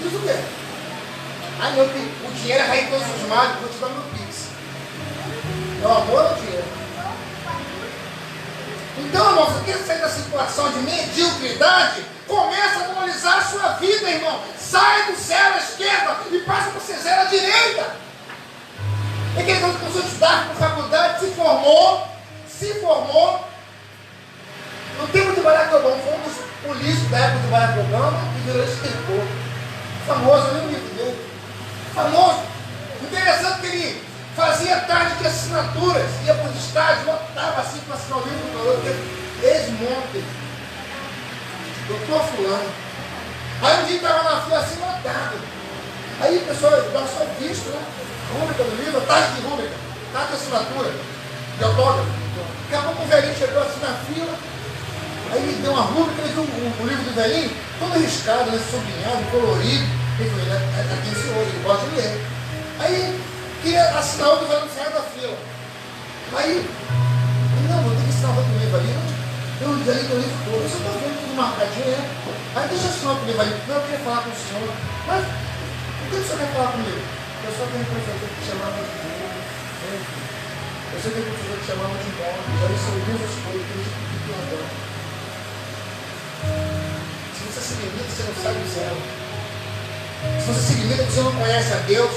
Diz o quê? Não, que o dinheiro é rei de todos os males. Vou te dar meu pix. É o amor ou o dinheiro? Então, irmão, você quer sair da situação de mediocridade? Começa a analisar a sua vida, irmão. Sai do zero à esquerda e passa para o ser zero à direita. É que ele começou a estudar na faculdade, se formou. No tempo de Barack Obama, foi um dos políticos da época de Barack Obama e virou escritor. Famoso, eu nem o livro dele. Famoso. Interessante que ele fazia tarde de assinaturas, ia para os estádios, voltava assim para assinar o livro do valor, ex-monte. Doutor fulano. Aí um dia estava na fila assim, lotado. Aí o pessoal dava só visto, né? Rúbrica do livro, tarde de rúbrica, tarde de assinatura, de autógrafo. Daqui a pouco o velhinho chegou assim na fila, aí ele deu uma rúbrica, ele viu o livro do velhinho, todo riscado, né, sublinhado, colorido. Ele falou, ele é atencioso, ele gosta de ler. Aí queria assinar outro velho sair da fila. Aí, não, vou ter que assinar outro livro ali. Eu li o livro todo, eu só estou vendo tudo marcadinho, né? Aí deixa eu assinar outro livro ali. Não, eu queria falar com o senhor. Mas, por que o senhor quer falar comigo? Eu só tenho um professor que chamava de burro. Eu só tenho um professor que chamava de morte. Já li sobre duas coisas que eu adoro. Se você se limita, você não sabe o zero. Se você se limita, você não conhece a Deus.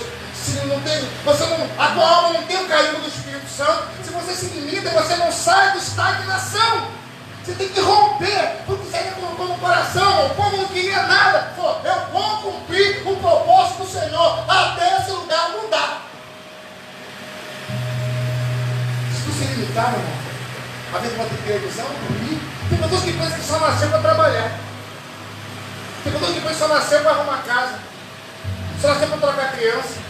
A tua alma não tem o carinho do Espírito Santo. Se você se limita, você não sai da estagnação. Você tem que romper, porque você ainda colocou no coração. O povo não queria nada. Falou, eu vou cumprir o propósito do Senhor até esse lugar mudar. Se tu se limitar, meu irmão, a ver que vai ter televisão, dormir. Tem pessoas que pensam que só nasceu para trabalhar. Tem pessoas que pensam que só nasceu para arrumar casa. Só nasceu para trocar criança.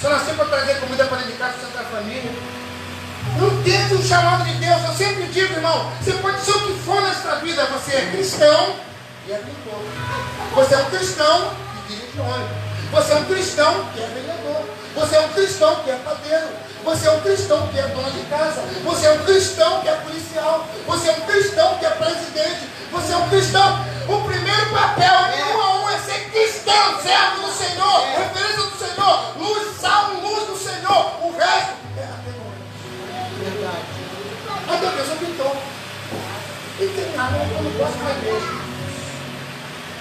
Só nasceu para trazer comida para dedicar para sustentar a família. Não tente o chamado de Deus. Eu sempre digo, irmão, você pode ser o que for nessa vida. Você é cristão e é pintor. Você é um cristão e dirige ônibus. Você é um cristão que é vereador. Você é um cristão que é padeiro. Você é um cristão que é dono de casa. Você é um cristão que é policial. Você é um cristão que é presidente. Você é um cristão. O primeiro papel, um a um, é ser cristão, servo do Senhor, referência do Senhor, luz, sal, luz do Senhor. O resto é verdade. Mas Deus, eu sou pintor. E tem nada, eu não posso mais mesmo.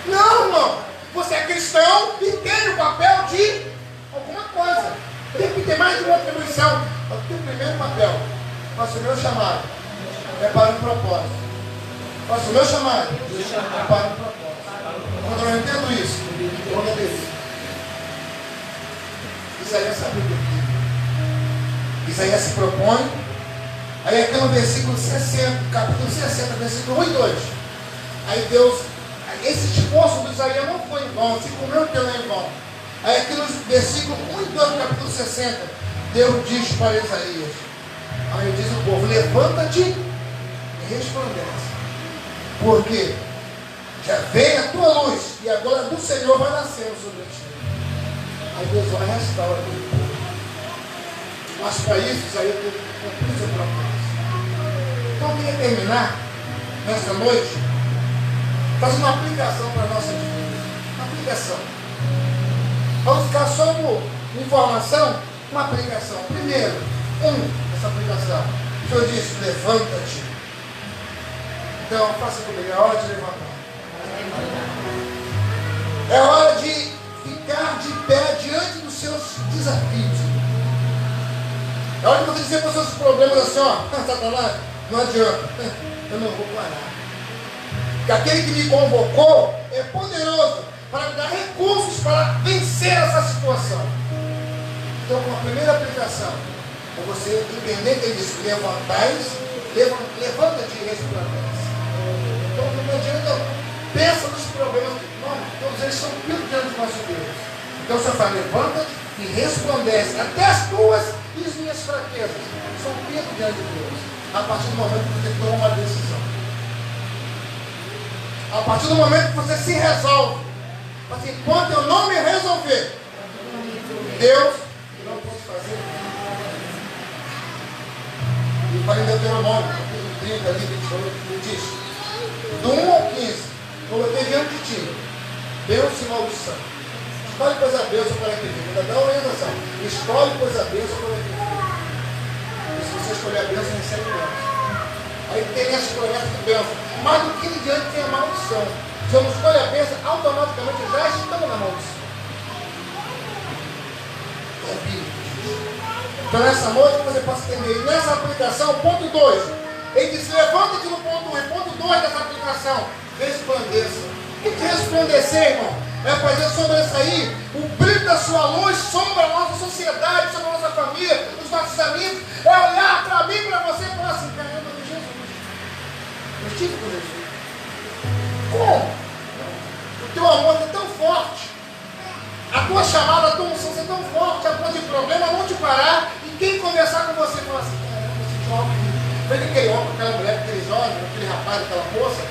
Não, irmão. Você é cristão e tem o papel de alguma coisa. Tem que ter mais de uma atribuição. O teu primeiro papel, faço o meu chamado, é para um propósito. Faço o meu chamado, é para um propósito. Quando eu entendo isso, eu obedeço. Isaías sabe o que Isaías se propõe. Aí aqui no versículo 60, capítulo 60, versículo 1 e 2. Aí Deus, esse esforço do Isaías não foi em vão, se comprometeu não é em vão. Aí aqui no versículo 1 e 2 do capítulo 60, Deus diz para Isaías, aí diz o povo, levanta-te e resplandece, porque já vem a tua luz, e agora do Senhor vai nascer sobre ti. Aí Deus vai restaurar aquele povo. Mas para isso, Isaías teve que cumprir seu propósito. Então eu queria terminar, nessa noite, fazendo uma aplicação para a nossa vida. Uma aplicação. Vamos ficar só por informação, uma aplicação. Primeiro, essa aplicação. O Senhor disse, levanta-te. Então, faça comigo, é hora de levantar. É hora de ficar de pé diante dos seus desafios. É hora de você dizer para os seus problemas assim, ó, Satanás, não adianta, eu não vou parar. Porque aquele que me convocou é poderoso para me dar recursos para vencer essa situação. Então, com a primeira aplicação, é você entender que ele diz, levanta-te e resplandece. Então, não adianta, pensa nos problemas, não, todos eles são pelos diante do nosso Deus. Então, você fala, levanta-te e resplandece, até as tuas e as minhas fraquezas são pelos diante de Deus. A partir do momento que você toma uma decisão. A partir do momento que você se resolve. Mas enquanto eu não me resolver, Deus, eu não posso fazer. E para em Deuteronômio, capítulo 30, ali, 28, ele diz, do 1 ao 15, coloquei diante de ti, bênção e maldição. Escolhe pois a bênção para que vive. Ainda dá uma orientação. Escolhe pois a bênção para que vive. E se você escolher a bênção, recebe bênção. Aí tem as promessas de bênção. Mas do que em diante tem a maldição. Se eu não escolho a bênção, automaticamente eu já estou na maldição. É Bíblia. Então nessa noite você possa entender. E nessa aplicação, ponto 2. Ele diz, levanta-te no ponto 1. E ponto 2 dessa aplicação, resplandeça. O que é resplandecer, irmão? É fazer sobressair o brilho da sua luz sobre a nossa sociedade, sobre a nossa família, os nossos amigos. É olhar para mim, para você e falar assim, caramba, de Jesus. Eu estive com Jesus. Como? O teu amor é tão forte. A tua chamada, a tua unção é tão forte, a ponto de problema não te parar. E quem conversar com você fala assim, caramba, eu senti algo. Veja aquele homem, aquela mulher, aquele jovem, aquele rapaz, aquela moça,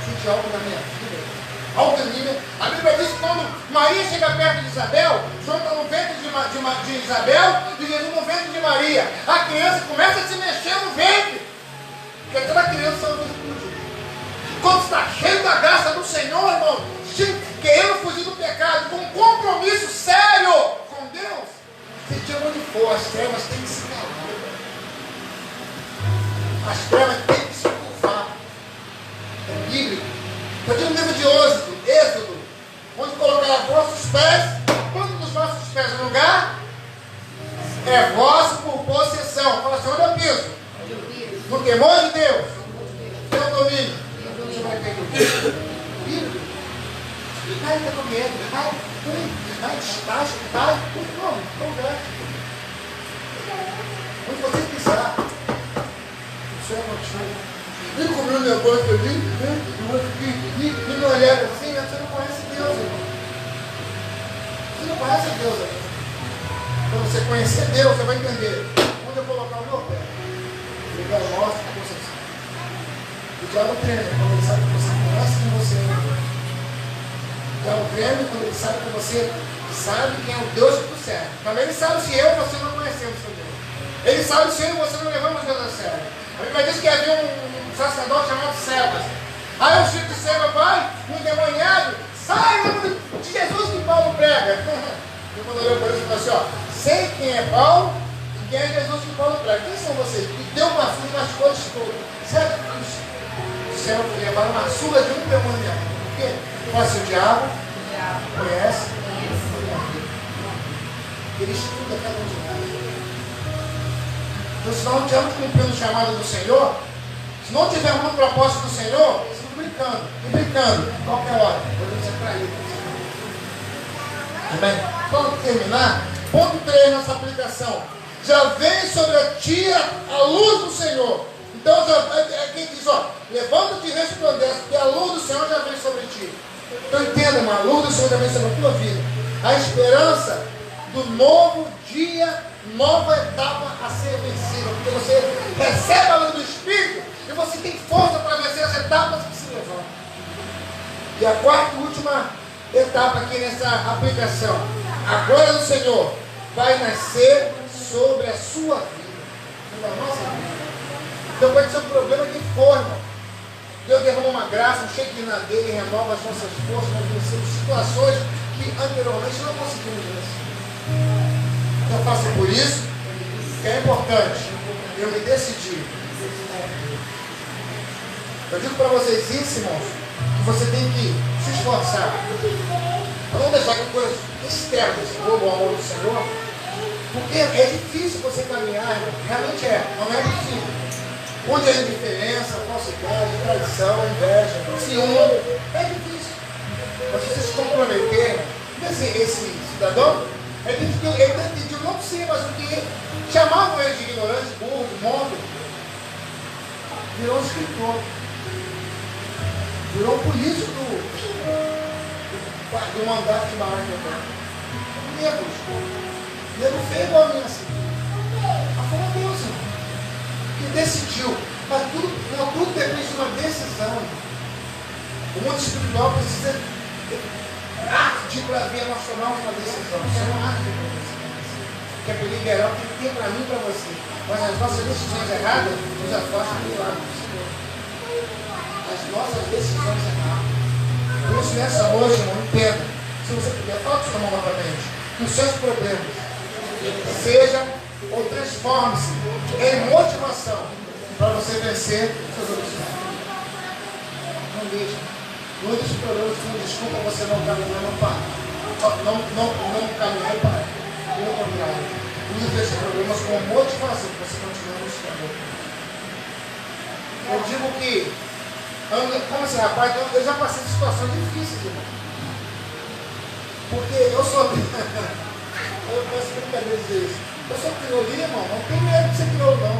senti algo na minha vida. Algo na minha. A Bíblia diz que quando Maria chega perto de Isabel, João está no ventre de Isabel e Jesus no ventre de Maria. A criança começa a se mexer no ventre. Porque toda criança é um ventre. Quando está cheio da graça do Senhor, irmão, querendo fugir do pecado, com um compromisso sério com Deus, seja onde for, as trevas têm que se calar. As trevas têm que se curvar. É bíblico. Está aqui no livro de Êxodo, onde colocará vossos pés, quando dos vossos pés no lugar, é vosso por possessão. Fala assim, onde eu piso? No temor de Deus, teu domínio. Ai, está com medo. Ai, despacho, ai. Não dá. Onde você pisar, o Senhor continua. Ele comeu o negócio ali, e me olharam assim, você não conhece Deus, irmão. Você não conhece Deus, irmão. Quando você conhecer Deus, você vai entender onde eu colocar o meu pé. Ele vai mostrar a concepção. O diabo treme quando ele sabe que você conhece quem você é. O diabo treme quando ele sabe que você sabe quem é o Deus que tu serve. Também ele sabe se eu e você não conhecemos o Deus. Ele sabe se eu e você não levamos Deus a sério. A Bíblia diz que havia um sacerdote chamado Sebas. Aí o Chico de Sebas vai, um endemoniado, sai em nome de Jesus que Paulo prega. Eu quando olhei para ele, falei assim, ó, sei quem é Paulo e quem é Jesus que Paulo prega. Quem são vocês? E deu uma surra nas coisas todas. Certo? O Sebas foi levar uma surra de um endemoniado. Por quê? Conhece o diabo, conhece, ele estuda cada um de nós. Então, se não estivermos cumprindo o chamado do Senhor, se não tivermos no propósito do Senhor, estamos brincando, qualquer hora, podemos ser traídos. Amém? Para terminar, ponto 3 nessa aplicação. Já vem sobre ti a luz do Senhor. Então, quem diz, ó, levanta-te e resplandece, porque a luz do Senhor já vem sobre ti. Então, entenda, irmão, a luz do Senhor já vem sobre a tua vida. A esperança do novo dia, nova etapa a ser vencida, porque você recebe a luz do Espírito e você tem força para vencer as etapas que se levantam. E a quarta e última etapa aqui nessa aplicação, a glória do Senhor vai nascer sobre a sua vida, sobre a nossa vida. Então pode ser um problema que for, irmão. Deus derrama uma graça, um shake na dele e renova as nossas forças, nós vencemos situações que anteriormente não conseguimos vencer. Eu faço por isso que é importante eu me decidir. Eu digo para vocês isso, irmãos, que você tem que se esforçar para não deixar que coisas externas roubam o amor do Senhor, porque é difícil você caminhar, irmão. Realmente não é difícil. Onde há indiferença, falsidade, traição, inveja, ciúme, é difícil. Mas se você se comprometer, esse cidadão, ele decidiu não ser mais o que chamavam ele de ignorante, burro, modo. Virou um escritor. Virou um político do mandato de Maracanã. Negro feio igual a mim assim. Mas foi uma Deus, irmão, que decidiu. Mas tudo depende de uma decisão. O mundo espiritual precisa arte para ver nós tomamos uma decisão. Isso é uma arte de uma decisão. Que é para liberar o que tem para mim e para você. Mas as nossas decisões erradas nos afastam do lado do Senhor. As nossas decisões erradas. Por isso, nessa noite, irmão, entenda. Se você puder, fala com sua mão novamente. Que os seus problemas sejam ou transforme-se em motivação para você vencer seus obstáculos. Não deixe. Não deixe problemas como desculpa você não caminhar, não para. Não caminhar e parar. Pelo contrário. Use esses problemas como motivação para você continuar no caminho. Eu digo que, como esse rapaz, eu já passei situações difíceis, irmão. Porque eu sou. Eu penso brincadeira dizer isso. Eu sou crioulinho, irmão. Não tem medo de ser crioulo, não.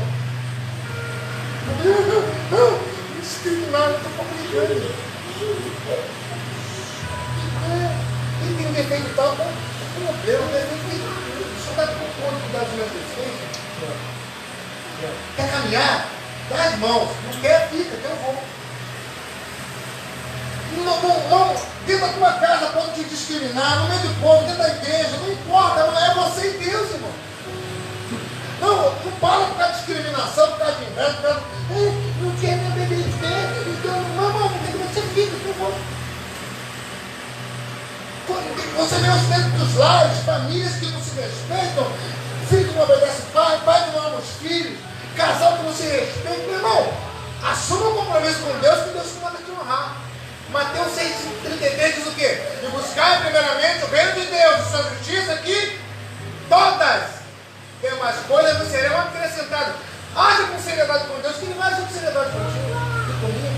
Não escrito nada, eu estou complicando. Ele tem um defeito e tal, problema, só está com conta de dar os meus defeitos. Quer caminhar? Dá as mãos. Não quer, fica, que eu vou. Não, dentro da tua casa pode te discriminar, no meio do povo, dentro da igreja, não importa, é você e Deus, irmão. Não para por causa de discriminação, por causa de inveja, por causa de. Não quer meu bebê de bebê, então, não, você fica, por favor. Você vê os dentro dos lares, famílias que não se respeitam, filho que não obedece pai, pai que não ama os filhos, casal que não se respeita, meu irmão, assuma um compromisso com Deus, que Deus manda te honrar. Mateus 6,33 diz o quê? E buscar primeiramente o reino de Deus e sua justiça, que todas demais coisas não serão acrescentadas. Haja com seriedade com Deus, que ele vai agir com seriedade contigo e comigo.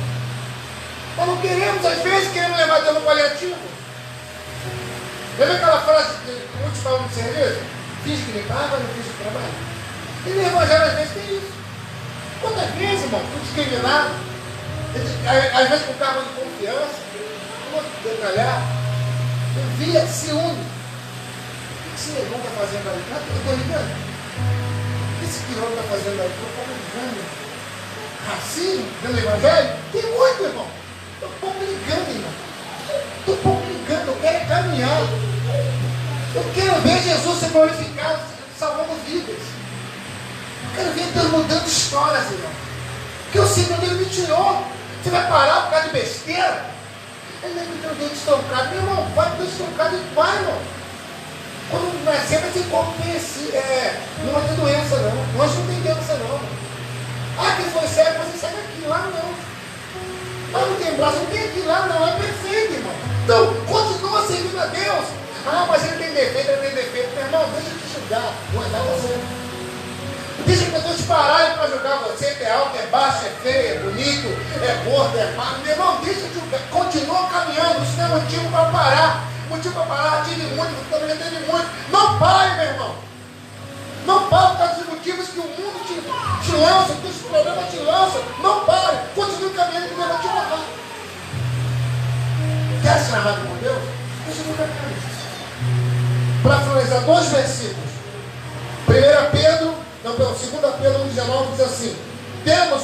Nós não queremos, às vezes, queremos levar Deus no paliativo. Lembra aquela frase que muitos falam no serviço? Fiz que me paga, não fiz o trabalho. E no evangelho, às vezes, tem isso. Quantas vezes, irmão, fui discriminado, às vezes com cargo de confiança, não vou detalhar, eu via ciúme. O que esse negão está fazendo ali? Estou ligando. O que esse pirão está fazendo ali? Estou ligando. Racismo, dentro do evangelho? Tem muito, irmão. Estou pouco ligando, irmão. Estou pouco ligando, eu quero caminhar. Eu quero ver Jesus ser glorificado, salvando vidas. Eu quero ver Deus mudando histórias, irmão. Porque eu sei que Deus me tirou. Você vai parar por causa de besteira? Ele não me deu dedo estancado. Meu irmão, vai com o dedo estancado e vai, irmão. Quando nascer, vai ter como conhecer. Não vai ter doença, não. Nós não tem doença, não. Ah, que foi cego, você segue aqui. Lá não. Lá não tem braço, não tem aqui. Lá não. É perfeito, irmão. Então, continua servindo a Deus. Ah, mas ele tem defeito, ele tem defeito. Meu irmão, deixa eu te julgar. Guardar você. Deixa as pessoas pararem para julgar você, que é alto, é baixo, é feio, é bonito, é gordo, é magro. Meu irmão, deixa de julgar. Continua caminhando. Isso não é motivo para parar. Motivo para parar, tive muito, você também já teve muito. Não pare, meu irmão. Não pare por causa dos motivos que o mundo te lança, que os problemas te lançam. Não pare. Continue caminhando que Deus vai te honrar. Quer ser honrado por Deus? Continue caminhando. Para finalizar, 2 versículos. 2 Pedro 1,19 diz assim: temos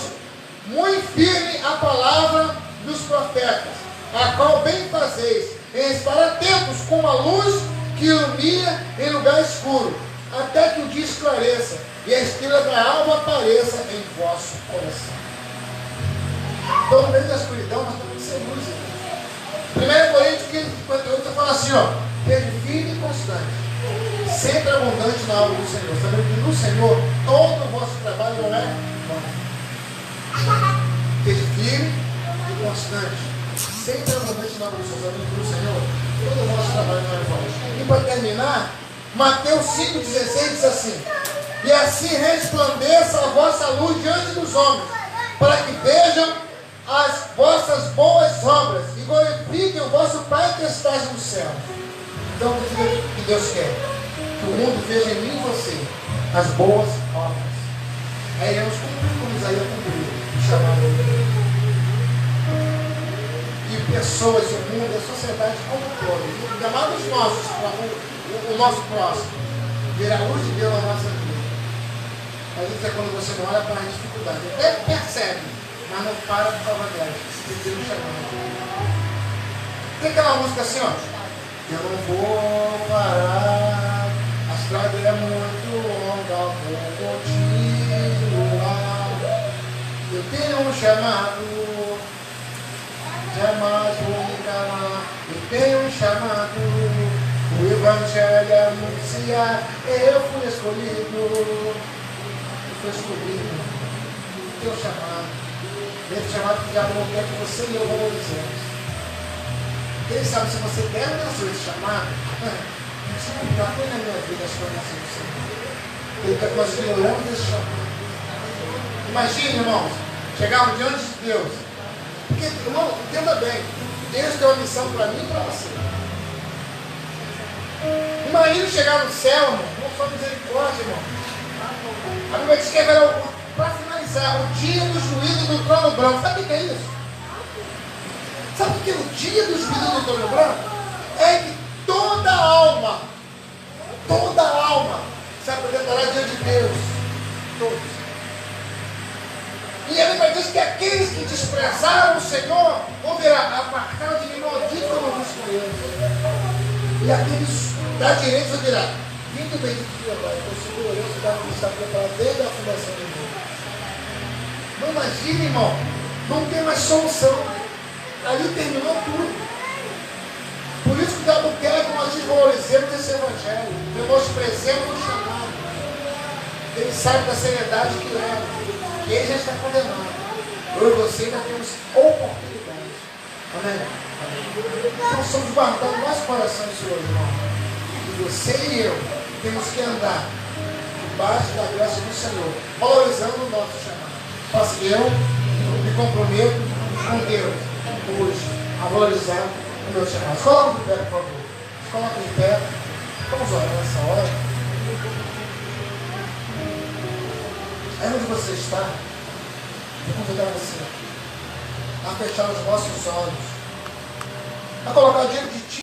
muito firme a palavra dos profetas, a qual bem fazeis em estar atentos como a luz que ilumina em lugar escuro, até que o dia esclareça e a estrela da alma apareça em vosso coração. Então, no meio da escuridão, nós temos que ser luz. 1 Coríntios 15:58 fala assim, ó: seja firme e constante, sempre abundante na obra do Senhor, sabendo que no Senhor todo o vosso trabalho não é vão. Seja firme e constante, sempre abundante na obra do Senhor, sabendo que no Senhor todo o vosso trabalho não é vão. E para terminar, Mateus 5,16 diz assim: e assim resplandeça a vossa luz diante dos homens, para que vejam as vossas boas obras e glorifiquem o vosso Pai que estás no céu. Então, o que Deus quer? Que o mundo veja em mim e você as boas obras. Aí iremos cumprir como Isaías cumpriu, chamado. E pessoas, o mundo, a sociedade como um todo, ainda mais os nossos, o nosso próximo, ver a luz de Deus na nossa vida. Às vezes é quando você não olha para as dificuldades, até percebe, mas não para por causa delas, se Deus chamando. Tem aquela música assim, ó: eu não vou parar, a estrada é muito longa, vou continuar. Eu tenho um chamado, jamais vou me calar. Eu tenho um chamado, o Evangelho é anunciar. Eu fui escolhido, o teu chamado. Esse chamado que o diabo não quer que você e eu valorizemos. Quem sabe se você der esse chamado, isso não foi na minha vida as coisas do Senhor. Ele quer que nós ignoramos esse chamado. Imagine, irmãos, chegarmos diante de Deus. Porque, irmão, entenda bem, Deus tem uma missão para mim e para você. Imagine chegar no céu, irmão, não só misericórdia, irmão. A Bíblia diz que haverá, para finalizar, o dia do juízo do trono branco. Sabe o que é isso? Sabe o que é o dia do juízo do trono branco? É que toda alma se apresentará diante de Deus. Todos. E a Bíblia diz que aqueles que desprezaram o Senhor ouvirá: apartaram de mim, maldito, eu não vos conheço. E aqueles da direita ouvirá: vindo bendito de Deus, eu sou glorioso da que está preparado desde a fundação do mundo. Não imagine, irmão, não tem mais solução. Ali terminou tudo. Por isso que o diabo quer que nós desvalorizemos esse evangelho, menosprezemos o chamado. Ele sabe da seriedade que leva, que ele já está condenado. Eu e você ainda temos oportunidade. Amém? Então somos guardando nosso coração hoje, irmão. E você e eu temos que andar debaixo da graça do Senhor, valorizando o nosso chamado. Faço eu me comprometo com Deus. hoje a valorizar o meu chamado. Coloca de pé, por favor. Coloca de pé. Vamos orar nessa hora. Aí onde você está, eu vou convidar você a fechar os vossos olhos, a colocar diante de ti